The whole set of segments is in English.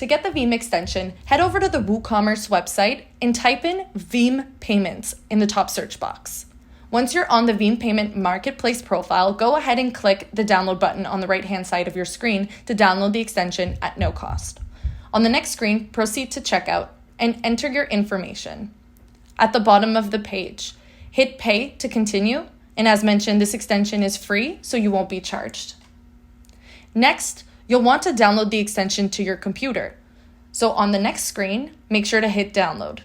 To get the Veem extension, head over to the WooCommerce website and type in Veem Payments in the top search box. Once you're on the Veem Payment Marketplace profile, go ahead and click the download button on the right-hand side of your screen to download the extension at no cost. On the next screen, proceed to checkout and enter your information. At the bottom of the page, hit Pay to continue, and as mentioned, this extension is free, so you won't be charged. Next, you'll want to download the extension to your computer. So on the next screen, make sure to hit download.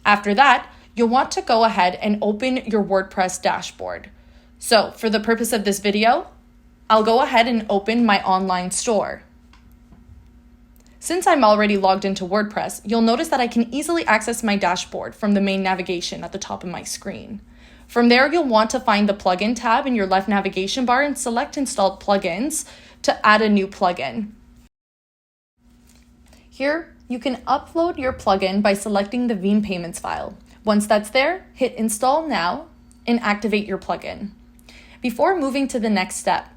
After that, you'll want to go ahead and open your WordPress dashboard. So for the purpose of this video, I'll go ahead and open my online store. Since I'm already logged into WordPress, you'll notice that I can easily access my dashboard from the main navigation at the top of my screen. From there, you'll want to find the plugin tab in your left navigation bar and select Installed Plugins to add a new plugin. Here, you can upload your plugin by selecting the Veem Payments file. Once that's there, hit Install Now and activate your plugin. Before moving to the next step,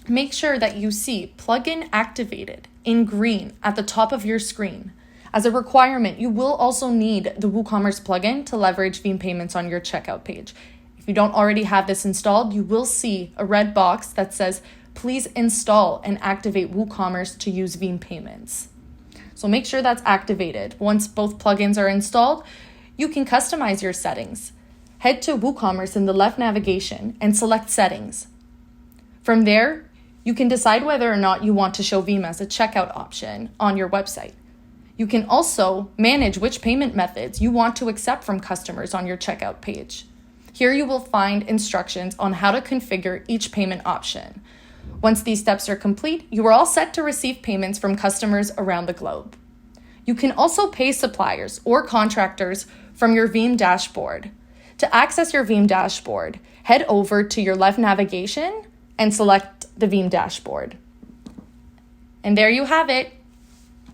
make sure that you see Plugin Activated in green at the top of your screen. As a requirement, you will also need the WooCommerce plugin to leverage Veem Payments on your checkout page. If you don't already have this installed, you will see a red box that says, please install and activate WooCommerce to use Veem Payments. So make sure that's activated. Once both plugins are installed, you can customize your settings. Head to WooCommerce in the left navigation and select Settings. From there, you can decide whether or not you want to show Veem as a checkout option on your website. You can also manage which payment methods you want to accept from customers on your checkout page. Here you will find instructions on how to configure each payment option. Once these steps are complete, you are all set to receive payments from customers around the globe. You can also pay suppliers or contractors from your Veem dashboard. To access your Veem dashboard, head over to your left navigation and select the Veem dashboard. And there you have it.